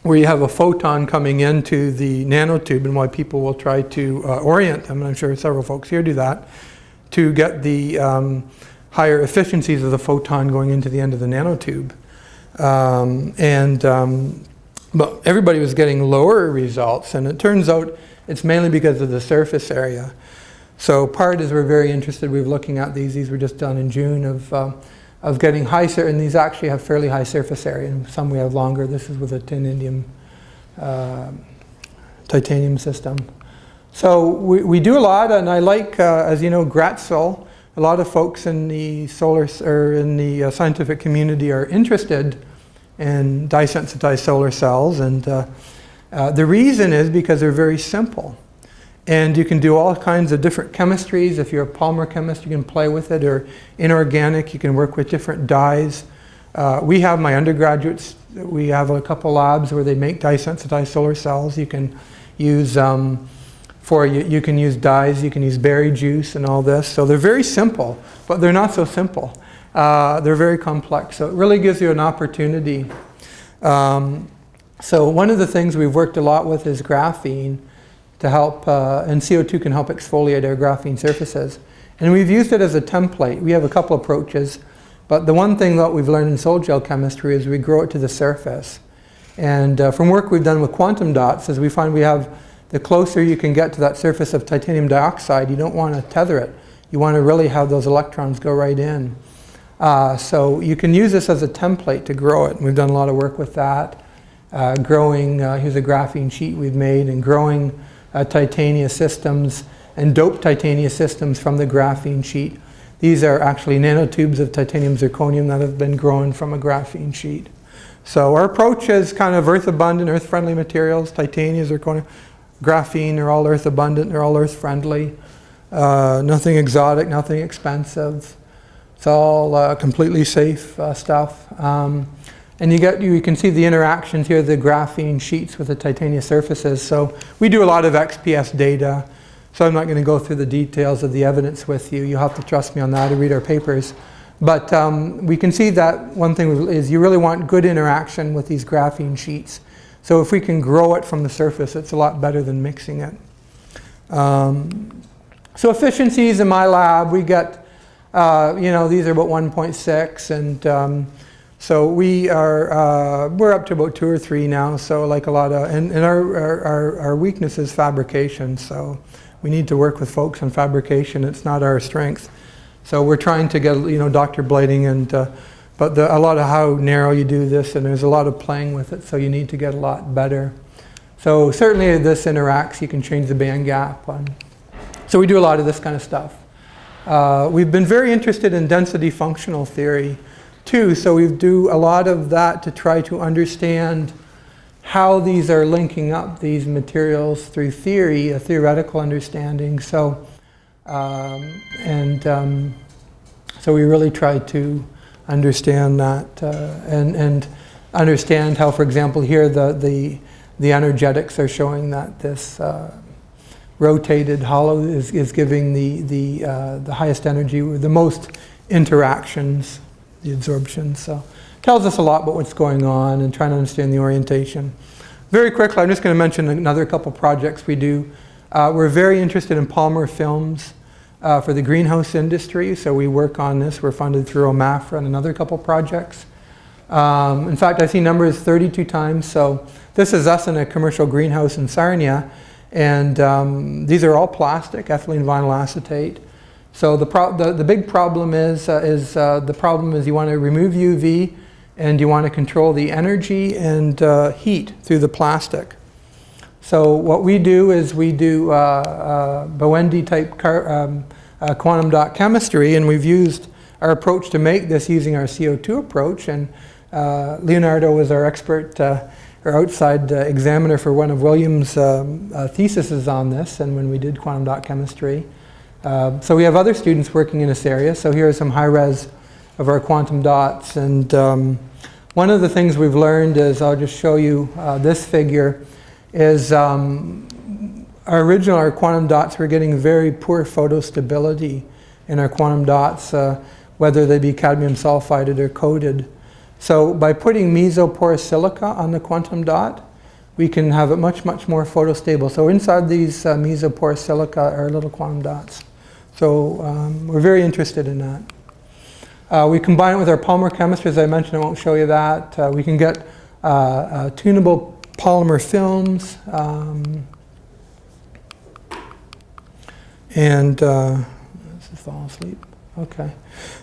S2: where you have a photon coming into the nanotube, and why people will try to orient them, and I'm sure several folks here do that, to get the higher efficiencies of the photon going into the end of the nanotube. But everybody was getting lower results, and it turns out it's mainly because of the surface area. So part is we're very interested, we're looking at these were just done in June, of getting high, and these actually have fairly high surface area, and some we have longer. This is with a tin indium titanium system. So we do a lot, and I like, as you know, Gratzel. A lot of folks in the scientific community are interested in dye-sensitized solar cells, and the reason is because they're very simple. And you can do all kinds of different chemistries. If you're a polymer chemist, you can play with it, or inorganic, you can work with different dyes. We have my undergraduates, we have a couple labs where they make dye-sensitized solar cells. You can use you can use dyes, you can use berry juice and all this. So they're very simple, but they're not so simple. They're very complex. So it really gives you an opportunity. So one of the things we've worked a lot with is graphene to help, and CO2 can help exfoliate our graphene surfaces. And we've used it as a template. We have a couple approaches, but the one thing that we've learned in sol gel chemistry is we grow it to the surface. And from work we've done with quantum dots, is we find we have, the closer you can get to that surface of titanium dioxide, you don't want to tether it. You want to really have those electrons go right in. So you can use this as a template to grow it. And we've done a lot of work with that. Here's a graphene sheet we've made, and growing titania systems and doped titania systems from the graphene sheet. These are actually nanotubes of titanium zirconium that have been grown from a graphene sheet. So our approach is kind of earth-abundant, earth-friendly materials. Titania, zirconia, graphene are all earth-abundant. They're all earth-friendly. Nothing exotic, nothing expensive. It's all completely safe stuff. And you can see the interactions here, the graphene sheets with the titania surfaces. So we do a lot of XPS data. So I'm not going to go through the details of the evidence with you. You'll have to trust me on that to read our papers. But we can see that one thing is you really want good interaction with these graphene sheets. So if we can grow it from the surface, it's a lot better than mixing it. So efficiencies in my lab, we get, these are about 1.6, and so we're up to about 2 or 3 now. So like a lot of, and our weakness is fabrication. So we need to work with folks on fabrication. It's not our strength. So we're trying to get, Dr. Blading, and but a lot of how narrow you do this, and there's a lot of playing with it. So you need to get a lot better. So certainly this interacts. You can change the band gap. So we do a lot of this kind of stuff. We've been very interested in density functional theory too. So we do a lot of that to try to understand how these are linking up, these materials, through theory, a theoretical understanding. So, so we really try to understand that and understand how, for example, here the energetics are showing that this rotated hollow is giving the highest energy, the most interactions, the absorption. So tells us a lot about what's going on and trying to understand the orientation. Very quickly, I'm just going to mention another couple projects we do. We're very interested in polymer films for the greenhouse industry, so we work on this. We're funded through OMAFRA and another couple projects. In fact, I see numbers 32 times, so this is us in a commercial greenhouse in Sarnia, and these are all plastic, ethylene vinyl acetate. So the big problem is you want to remove UV, and you want to control the energy and heat through the plastic. So what we do is we do Bowendi type quantum dot chemistry, and we've used our approach to make this using our CO2 approach. And Leonardo was our expert, or outside examiner for one of William's theses on this, and when we did quantum dot chemistry. So we have other students working in this area. So here are some high-res of our quantum dots. And one of the things we've learned is, I'll just show you this figure, is our quantum dots were getting very poor photostability in our quantum dots, whether they be cadmium sulfided or coated. So by putting mesoporous silica on the quantum dot, we can have it much, much more photostable. So inside these mesoporous silica are little quantum dots. So we're very interested in that. We combine it with our polymer chemistry, as I mentioned. I won't show you that. We can get tunable polymer films, this is falling asleep. Okay.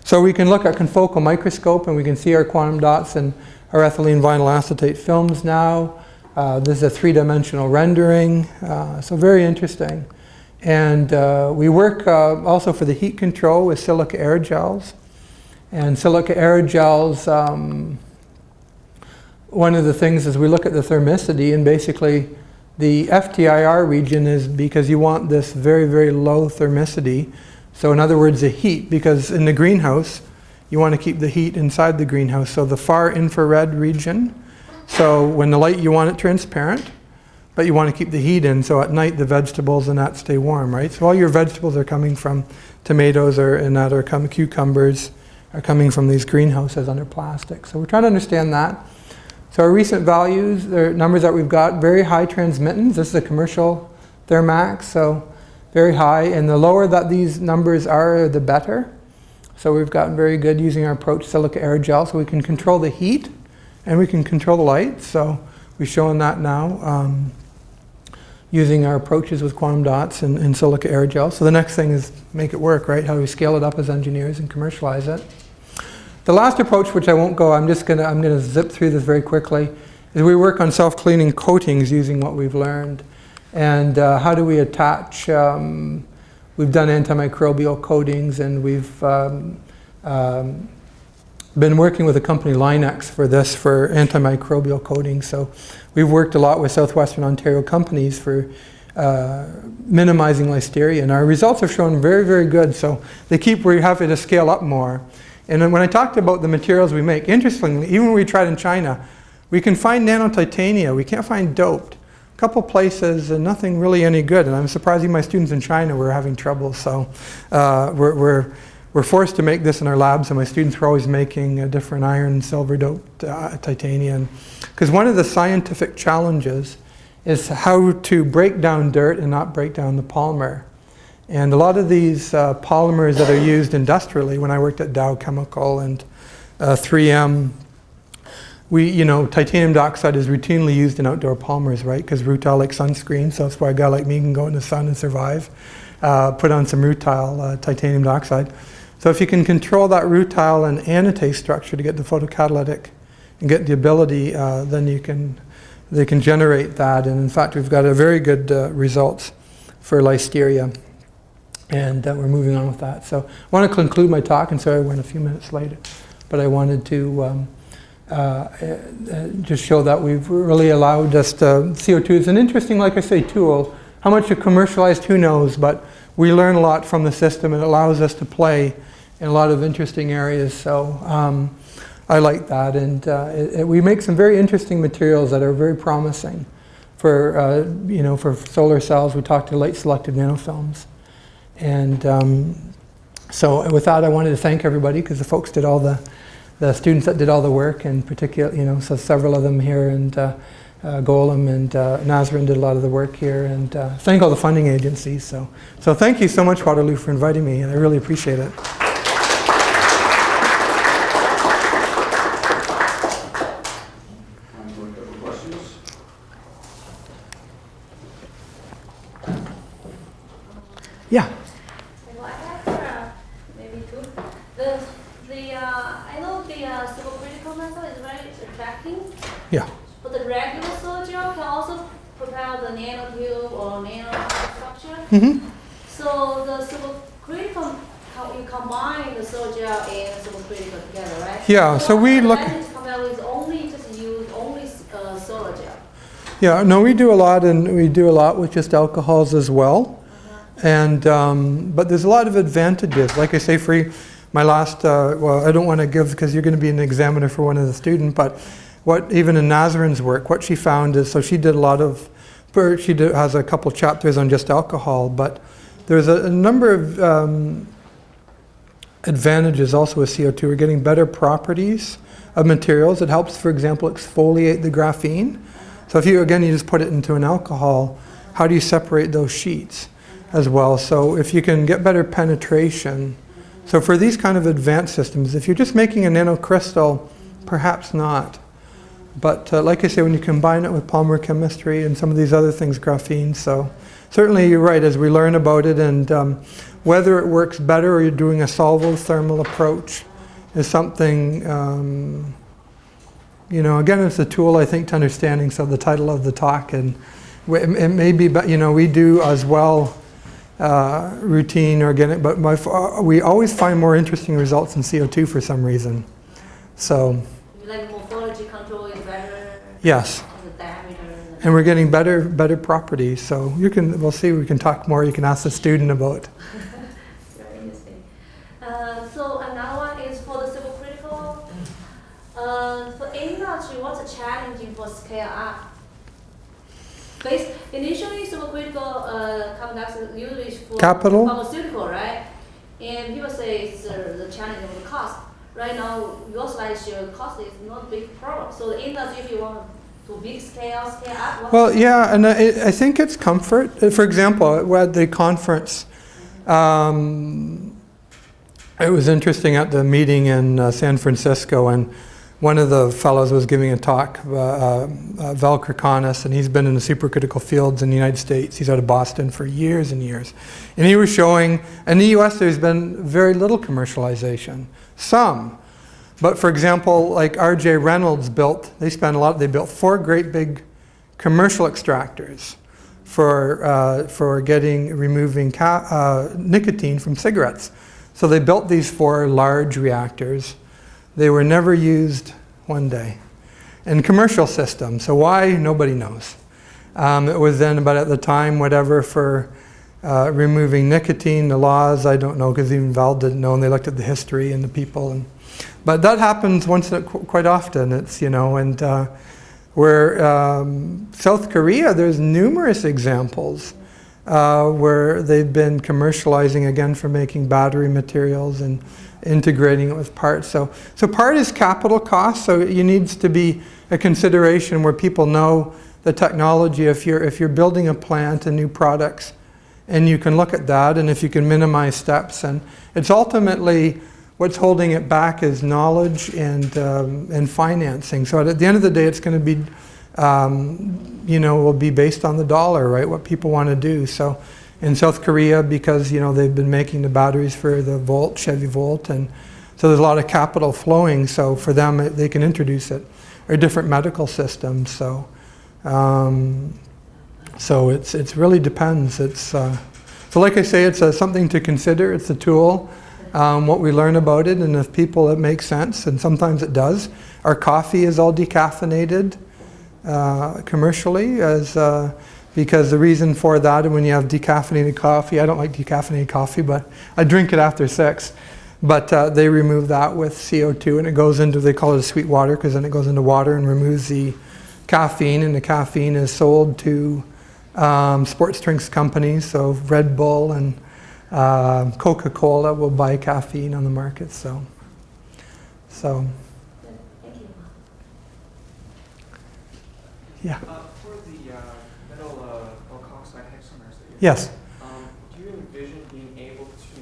S2: So we can look at confocal microscope, and we can see our quantum dots and our ethylene vinyl acetate films now. This is a 3-dimensional rendering, so very interesting. And we work also for the heat control with silica aerogels. And silica aerogels, one of the things is we look at the thermicity, and basically the FTIR region is because you want this very, very low thermicity. So in other words, the heat, because in the greenhouse, you want to keep the heat inside the greenhouse. So the far infrared region, so when the light, you want it transparent, but you want to keep the heat in, so at night the vegetables and that stay warm, right? So all your vegetables are coming from tomatoes cucumbers are coming from these greenhouses under plastic. So we're trying to understand that. So our recent values, the numbers that we've got, very high transmittance. This is a commercial Thermax, so very high. And the lower that these numbers are, the better. So we've gotten very good using our approach, silica aerogel, so we can control the heat and we can control the light. So we've shown that now using our approaches with quantum dots and silica aerogel. So the next thing is make it work, right? How do we scale it up as engineers and commercialize it? The last approach, which I won't go, I'm gonna zip through this very quickly, is we work on self-cleaning coatings using what we've learned. And how do we attach, we've done antimicrobial coatings, and we've been working with a company, Linex, for this, for antimicrobial coating. So we've worked a lot with Southwestern Ontario companies for minimizing listeria, and our results have shown very, very good. So we're having to scale up more. And then when I talked about the materials we make, interestingly, even when we tried in China, we can find nanotitania, we can't find doped. A couple places and nothing really any good, and I'm surprised even my students in China were having trouble. So we're forced to make this in our labs, and my students were always making a different iron, silver doped titanium. Because one of the scientific challenges is how to break down dirt and not break down the polymer. And a lot of these polymers that are used industrially, when I worked at Dow Chemical and 3M, titanium dioxide is routinely used in outdoor polymers, right? Because rutile like sunscreen, so that's why a guy like me can go in the sun and survive. Put on some rutile, titanium dioxide. So if you can control that rutile and anatase structure to get the photocatalytic and get the ability, then they can generate that. And in fact, we've got a very good results for listeria. And we're moving on with that. So I want to conclude my talk, and sorry I went a few minutes later, but I wanted to just show that we've really allowed us to, CO2 is an interesting, like I say, tool. How much it commercialized, who knows, but we learn a lot from the system, and it allows us to play in a lot of interesting areas. So I like that, and we make some very interesting materials that are very promising for, for solar cells. We talked to light selective nanofilms. And so with that, I wanted to thank everybody, because the folks did all the students that did all the work, and particularly, so several of them here, and Golem and Nazrin did a lot of the work here, and thank all the funding agencies. So thank you so much, Waterloo, for inviting me, and I really appreciate it. Yeah.
S3: I know the supercritical method is very attracting.
S2: Yeah.
S3: But the regular soil gel can also prepare the nanotube or nanostructure.
S2: Mm-hmm.
S3: So the supercritical, you combine the soil gel and supercritical together, right?
S2: Yeah. So we look.
S3: Compared with only just use only solar gel.
S2: Yeah. No, we do a lot, and we do a lot with just alcohols as well. And but there's a lot of advantages. Like I say, my last, well, I don't want to give, because you're going to be an examiner for one of the students, but even in Nazrin's work, what she found is, so she did a lot of, has a couple chapters on just alcohol, but there's a number of advantages also with CO2. We're getting better properties of materials. It helps, for example, exfoliate the graphene. So if you just put it into an alcohol, how do you separate those sheets as well? So if you can get better penetration, so for these kind of advanced systems, if you're just making a nanocrystal, perhaps not. But like I say, when you combine it with polymer chemistry and some of these other things, graphene, so certainly you're right, as we learn about it, and whether it works better or you're doing a solvothermal approach is something, again, it's a tool, I think, to understanding, so the title of the talk, and it may be, but we do as well routine organic, but we always find more interesting results in CO2 for some reason. So.
S3: Like morphology control is better.
S2: Yes.
S3: The diameter.
S2: And we're getting better properties. So we'll see. We can talk more. You can ask the student about.
S3: Very interesting. So another one is for the supercritical. For industry, what's the challenging for scale up? Initially, supercritical carbon dioxide usually for pharmaceutical, right? And people say it's the challenge of the cost. Right now, your slide shows cost is not a big problem. So the industry, if you want to big scale up.
S2: Well, yeah, and I think it's comfort. For example, we're at the conference. It was interesting at the meeting in San Francisco, and one of the fellows was giving a talk, Val Kirkanis, and he's been in the supercritical fields in the United States. He's out of Boston for years and years. And he was showing, in the US there's been very little commercialization. Some. But for example, like R.J. Reynolds they built 4 great big commercial extractors for removing nicotine from cigarettes. So they built these 4 large reactors They were never used one day. In commercial systems, so why? Nobody knows. It was then about at the time, whatever, for removing nicotine, the laws, I don't know, because even Val didn't know, and they looked at the history and the people. But that happens quite often. It's, and where South Korea, there's numerous examples where they've been commercializing, again, for making battery materials and integrating it with parts. So part is capital cost, so it needs to be a consideration where people know the technology. If you're building a plant and new products, and you can look at that, and if you can minimize steps, and it's ultimately what's holding it back is knowledge and financing. So at the end of the day, it's going to be, will be based on the dollar, right? What people want to do. So in South Korea, because they've been making the batteries for the Volt, Chevy Volt, and so there's a lot of capital flowing. So for them, they can introduce it, or different medical systems. So it really depends. So like I say, it's something to consider. It's a tool. What we learn about it, and if people, it makes sense, and sometimes it does. Our coffee is all decaffeinated commercially, because the reason for that, and when you have decaffeinated coffee, I don't like decaffeinated coffee, but I drink it after 6. But they remove that with CO2, and it goes into, they call it a sweet water, because then it goes into water and removes the caffeine, and the caffeine is sold to sports drinks companies, so Red Bull and Coca-Cola will buy caffeine on the market. So.
S3: Thank you.
S2: Yeah.
S4: For the metal alkoxide hexamers that
S2: Yes.
S4: do you envision being able to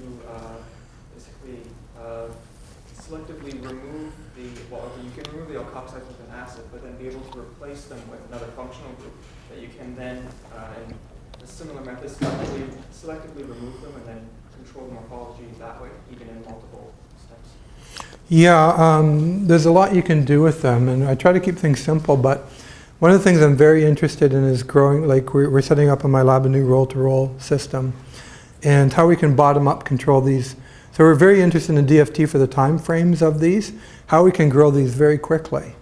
S4: basically selectively remove you can remove the alkoxides with an acid, but then be able to replace them with another functional group that you can then, in a similar method, selectively remove them and then control the morphology that way, even in multiple steps?
S2: Yeah, there's a lot you can do with them, and I try to keep things simple, but one of the things I'm very interested in is growing, like we're setting up in my lab a new roll-to-roll system, and how we can bottom-up control these. So we're very interested in DFT for the time frames of these, how we can grow these very quickly.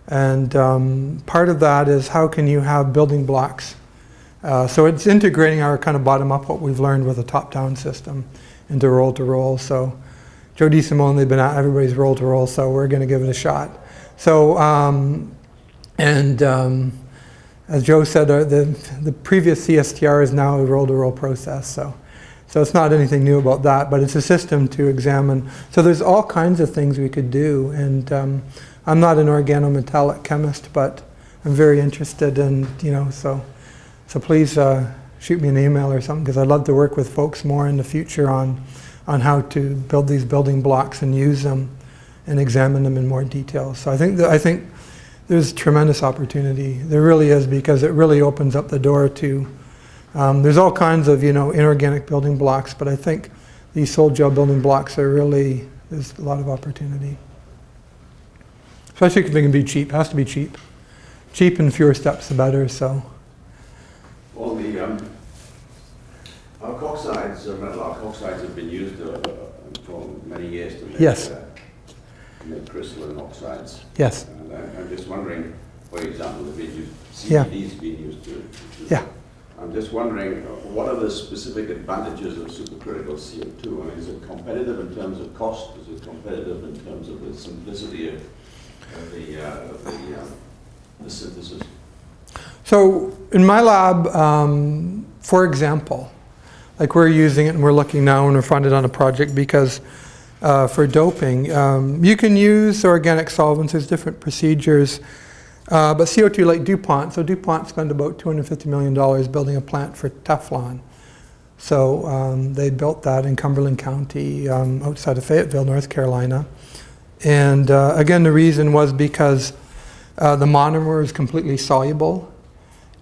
S2: And part of that is how can you have building blocks. So it's integrating our kind of bottom-up, what we've learned with a top-down system, into roll-to-roll. So Joe DeSimone, they've been at everybody's roll-to-roll, so we're going to give it a shot. So, as Joe said, the previous CSTR is now a roll-to-roll process. So it's not anything new about that, but it's a system to examine. So there's all kinds of things we could do, and I'm not an organometallic chemist, but I'm very interested in, so please shoot me an email or something, because I'd love to work with folks more in the future on how to build these building blocks and use them and examine them in more detail. So I think there's tremendous opportunity. There really is, because it really opens up the door to, there's all kinds of, inorganic building blocks, but I think these sol gel building blocks are really, there's a lot of opportunity. Especially if they can be cheap. It has to be cheap. Cheap and fewer steps the better, so.
S1: Well, the alkoxides, metal alkoxides have been used for many years to make,
S2: yes.
S1: Make crystalline oxides.
S2: Yes.
S1: And I'm just wondering, for example, the CBD
S2: yeah.
S1: is being used to.
S2: Yeah.
S1: I'm just wondering, what are the specific advantages of supercritical CO2? I mean, is it competitive in terms of cost? Is it competitive in terms of the simplicity of the synthesis?
S2: So in my lab, for example, like we're using it and we're looking now and we're funded on a project because for doping, you can use organic solvents. There's different procedures. But CO2, like DuPont, so DuPont spent about $250 million building a plant for Teflon. So they built that in Cumberland County outside of Fayetteville, North Carolina. And again, the reason was because the monomer is completely soluble.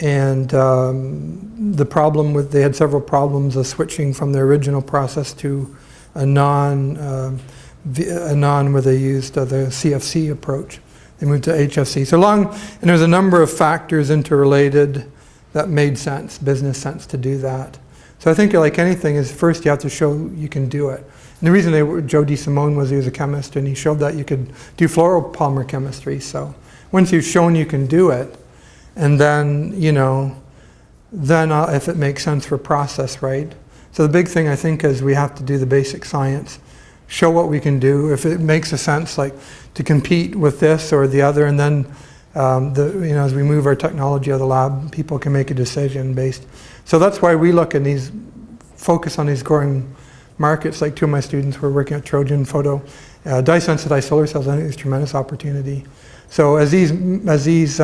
S2: And the problem with, they had several problems of switching from the original process to a non where they used the CFC approach. They moved to HFC. So long, and there's a number of factors interrelated that made sense, business sense to do that. So I think like anything is first you have to show you can do it. And the reason Joe DeSimone was he was a chemist and he showed that you could do fluoropolymer chemistry. So once you've shown you can do it, and then, you know, then if it makes sense for process, right? So the big thing I think is we have to do the basic science, show what we can do. If it makes a sense like to compete with this or the other, and then you know, as we move our technology out of the lab, people can make a decision based. So that's why we look at these, focus on these growing markets. Like 2 of my students were working at Trojan Photo, dye-sensitized solar cells. I think there's tremendous opportunity. So as these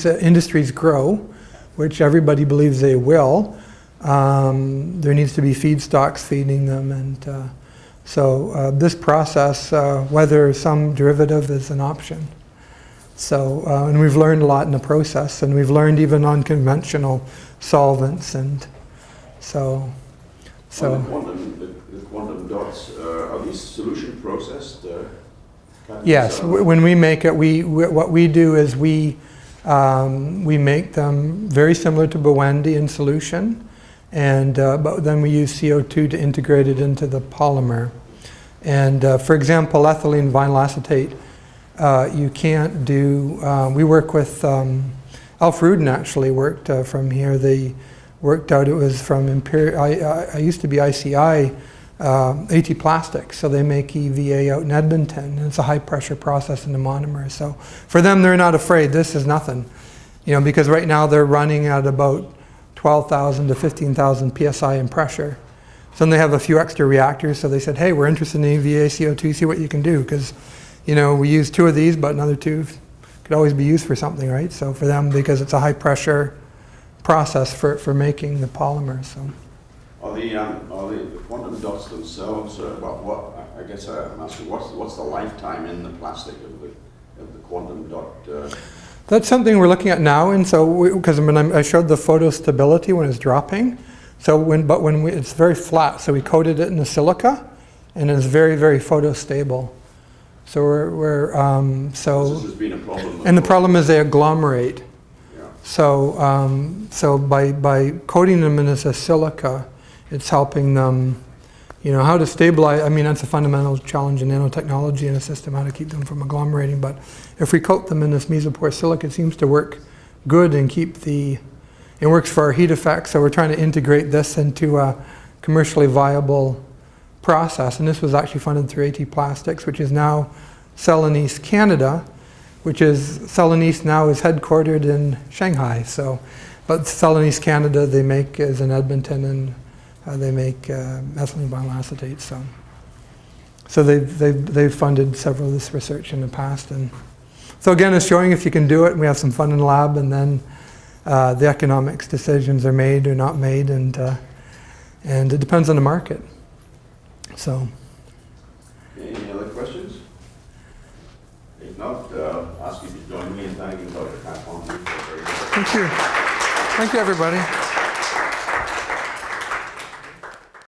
S2: industries grow, which everybody believes they will, there needs to be feedstocks feeding them, and so this process, whether some derivative is an option. So, and we've learned a lot in the process, and we've learned even unconventional solvents, and so.
S1: The quantum dots, are these solution processed?
S2: Yes, when we make it, what we do is we make them very similar to Bowendi in solution, and but then we use CO2 to integrate it into the polymer. And for example, ethylene vinyl acetate, you can't do. We work with Alf Ruden actually worked from here. They worked out it was from Imperial. I used to be ICI. AT Plastics, so they make EVA out in Edmonton, and it's a high pressure process in the monomer. So for them, they're not afraid. This is nothing, you know, because right now they're running at about 12,000 to 15,000 psi in pressure. So then they have a few extra reactors. So they said, hey, we're interested in EVA CO2. See what you can do, because you know we use 2 of these, but another 2 could always be used for something, right? So for them, because it's a high pressure process for making the polymer. So.
S1: Are the quantum dots themselves, I guess I'm asking, what's the lifetime in the plastic of the quantum dot?
S2: That's something we're looking at now, and so because when I showed the photo stability when it's dropping, so it's very flat, so we coated it in the silica, and it's very, very photo stable. So so
S1: this has been a problem.
S2: And the problem is they agglomerate.
S1: Yeah.
S2: So by coating them in as a silica, it's helping them, you know, how to stabilize. I mean, that's a fundamental challenge in nanotechnology in a system, how to keep them from agglomerating. But if we coat them in this mesopore silica, it seems to work good and it works for our heat effects. So we're trying to integrate this into a commercially viable process. And this was actually funded through AT Plastics, which is now Celanese Canada, which is, Celanese now is headquartered in Shanghai. So, but Celanese Canada, they make is in Edmonton, and they make ethylene vinyl acetate. So they've funded several of this research in the past, and so again, it's showing if you can do it. And we have some fun in the lab, and then the economics decisions are made or not made, and it depends on the market. So.
S1: Any other questions? If not, I'll ask you to join me in thanking Dr. Charpentier for a very good.
S2: Thank you. Thank you, everybody.